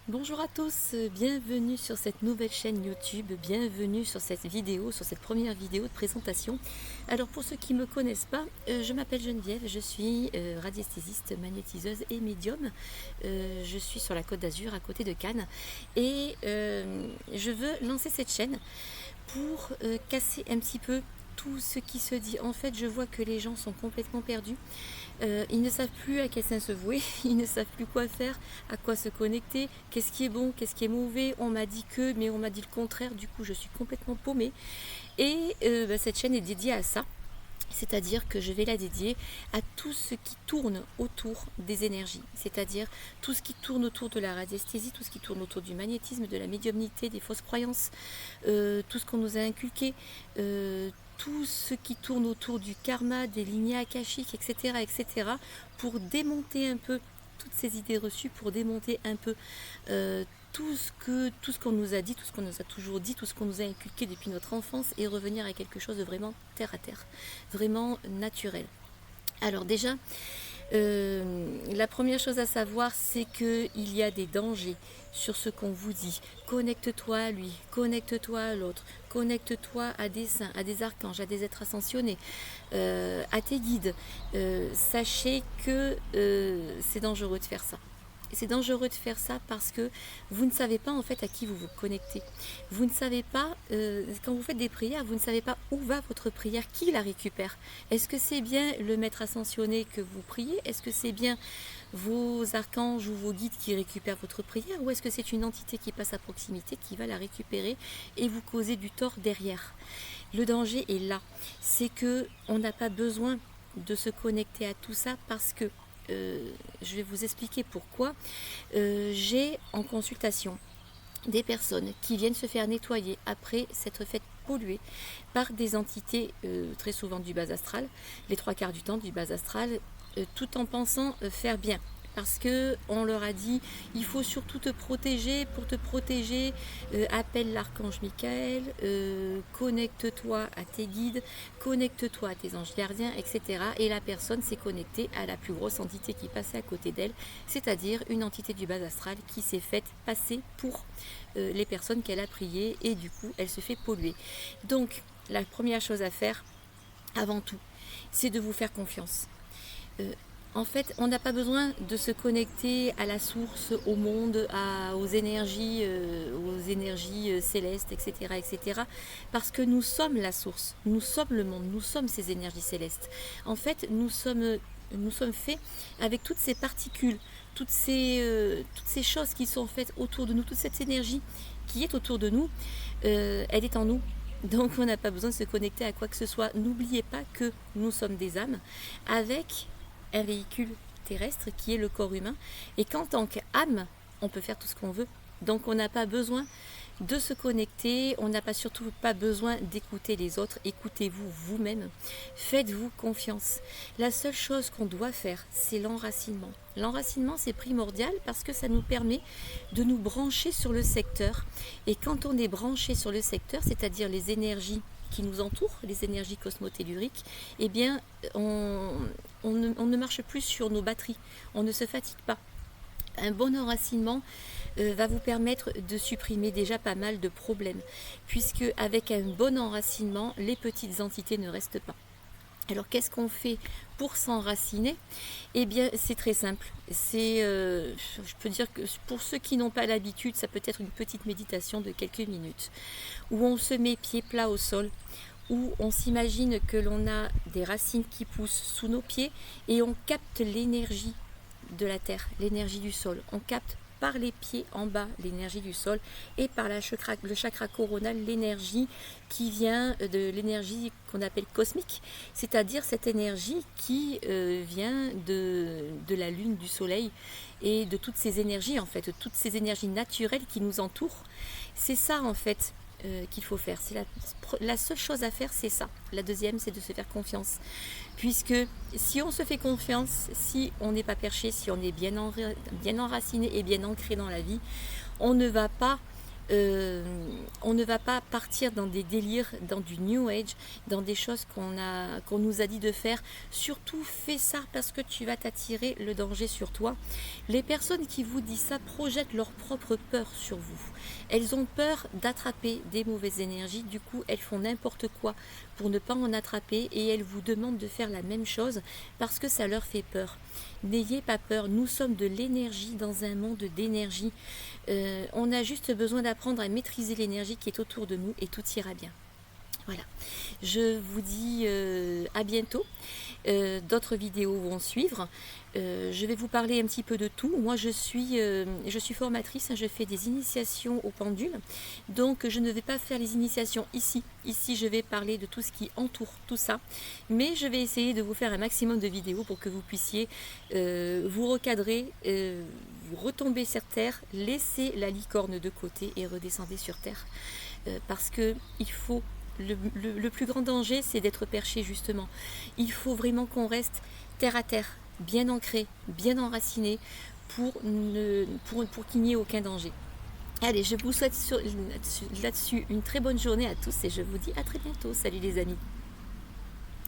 Bonjour à tous, bienvenue sur cette nouvelle chaîne YouTube, bienvenue sur cette vidéo, sur cette première vidéo de présentation. Alors pour ceux qui ne me connaissent pas, je m'appelle Geneviève, je suis radiesthésiste, magnétiseuse et médium. Je suis sur la Côte d'Azur à côté de Cannes et je veux lancer cette chaîne pour casser un petit peu tout ce qui se dit. En fait, je vois que les gens sont complètement perdus. Ils ne savent plus à quel sein se vouer, ils ne savent plus quoi faire, à quoi se connecter, qu'est-ce qui est bon, qu'est-ce qui est mauvais. On m'a dit que, mais on m'a dit le contraire. Du coup, je suis complètement paumée. Et cette chaîne est dédiée à ça. C'est-à-dire que je vais la dédier à tout ce qui tourne autour des énergies, c'est-à-dire tout ce qui tourne autour de la radiesthésie, tout ce qui tourne autour du magnétisme, de la médiumnité, des fausses croyances, tout ce qu'on nous a inculqué, tout ce qui tourne autour du karma, des lignées akashiques, etc., etc., pour démonter un peu toutes ces idées reçues, pour démonter un peu tout ce qu'on nous a dit, tout ce qu'on nous a toujours dit, tout ce qu'on nous a inculqué depuis notre enfance et revenir à quelque chose de vraiment terre à terre, vraiment naturel. Alors déjà, la première chose à savoir, c'est qu'il y a des dangers sur ce qu'on vous dit. Connecte-toi à lui, connecte-toi à l'autre, connecte-toi à des saints, à des archanges, à des êtres ascensionnés, à tes guides. Sachez que c'est dangereux de faire ça. C'est dangereux de faire ça parce que vous ne savez pas en fait à qui vous vous connectez. Vous ne savez pas, quand vous faites des prières, vous ne savez pas où va votre prière, qui la récupère. Est-ce que c'est bien le maître ascensionné que vous priez? Est-ce que c'est bien vos archanges ou vos guides qui récupèrent votre prière? Ou est-ce que c'est une entité qui passe à proximité qui va la récupérer et vous causer du tort derrière? Le danger est là. C'est que on n'a pas besoin de se connecter à tout ça parce que je vais vous expliquer pourquoi. J'ai en consultation des personnes qui viennent se faire nettoyer après s'être fait polluer par des entités très souvent du bas astral, les trois quarts du temps du bas astral, tout en pensant faire bien. Parce qu'on leur a dit, il faut surtout te protéger. Pour te protéger, appelle l'archange Michael, connecte-toi à tes guides, connecte-toi à tes anges gardiens, etc. Et la personne s'est connectée à la plus grosse entité qui passait à côté d'elle, c'est-à-dire une entité du bas astral qui s'est faite passer pour les personnes qu'elle a priées et du coup, elle se fait polluer. Donc, la première chose à faire, avant tout, c'est de vous faire confiance. En fait, on n'a pas besoin de se connecter à la source, au monde, aux énergies célestes, etc., etc., parce que nous sommes la source, nous sommes le monde, nous sommes ces énergies célestes. En fait, nous sommes faits avec toutes ces particules, toutes ces choses qui sont faites autour de nous, toute cette énergie qui est autour de nous, elle est en nous. Donc on n'a pas besoin de se connecter à quoi que ce soit. N'oubliez pas que nous sommes des âmes avec un véhicule terrestre qui est le corps humain et qu'en tant qu'âme, on peut faire tout ce qu'on veut. Donc on n'a pas besoin de se connecter, on n'a pas surtout pas besoin d'écouter les autres, écoutez-vous vous-même, faites-vous confiance. La seule chose qu'on doit faire, c'est l'enracinement. L'enracinement, c'est primordial parce que ça nous permet de nous brancher sur le secteur. Et quand on est branché sur le secteur, c'est-à-dire les énergies qui nous entourent, les énergies cosmotelluriques, eh bien, on ne marche plus sur nos batteries, on ne se fatigue pas. Un bon enracinement va vous permettre de supprimer déjà pas mal de problèmes, puisque avec un bon enracinement, les petites entités ne restent pas. Alors qu'est-ce qu'on fait pour s'enraciner? Eh bien c'est très simple. Je peux dire que pour ceux qui n'ont pas l'habitude, ça peut être une petite méditation de quelques minutes, où on se met pieds plats au sol, où on s'imagine que l'on a des racines qui poussent sous nos pieds et on capte l'énergie de la terre, l'énergie du sol. On capte par les pieds en bas l'énergie du sol et par le chakra coronal l'énergie qui vient de l'énergie qu'on appelle cosmique, c'est-à-dire cette énergie qui vient de la lune, du soleil et de toutes ces énergies en fait, toutes ces énergies naturelles qui nous entourent. C'est ça en fait qu'il faut faire. C'est la seule chose à faire, c'est ça. La deuxième, c'est de se faire confiance. Puisque si on se fait confiance, si on n'est pas perché, si on est bien enraciné et bien ancré dans la vie, on ne va pas On ne va pas partir dans des délires, dans du New Age, dans des choses qu'on nous a dit de faire. Surtout fais ça parce que tu vas t'attirer le danger sur toi. Les personnes qui vous disent ça projettent leur propre peur sur vous. Elles ont peur d'attraper des mauvaises énergies, du coup elles font n'importe quoi pour ne pas en attraper et elles vous demandent de faire la même chose parce que ça leur fait peur. N'ayez pas peur, nous sommes de l'énergie dans un monde d'énergie. On a juste besoin d'apprendre à maîtriser l'énergie qui est autour de nous et tout ira bien. Voilà, je vous dis à bientôt. D'autres vidéos vont suivre. Je vais vous parler un petit peu de tout. Moi, je suis formatrice, je fais des initiations au pendule. Donc, je ne vais pas faire les initiations ici. Ici, je vais parler de tout ce qui entoure tout ça. Mais je vais essayer de vous faire un maximum de vidéos pour que vous puissiez vous recadrer, vous retomber sur terre, laisser la licorne de côté et redescendez sur terre. Parce que il faut... Le plus grand danger, c'est d'être perché, justement. Il faut vraiment qu'on reste terre à terre, bien ancré, bien enraciné, pour qu'il n'y ait aucun danger. Allez, je vous souhaite là-dessus une très bonne journée à tous et je vous dis à très bientôt. Salut les amis.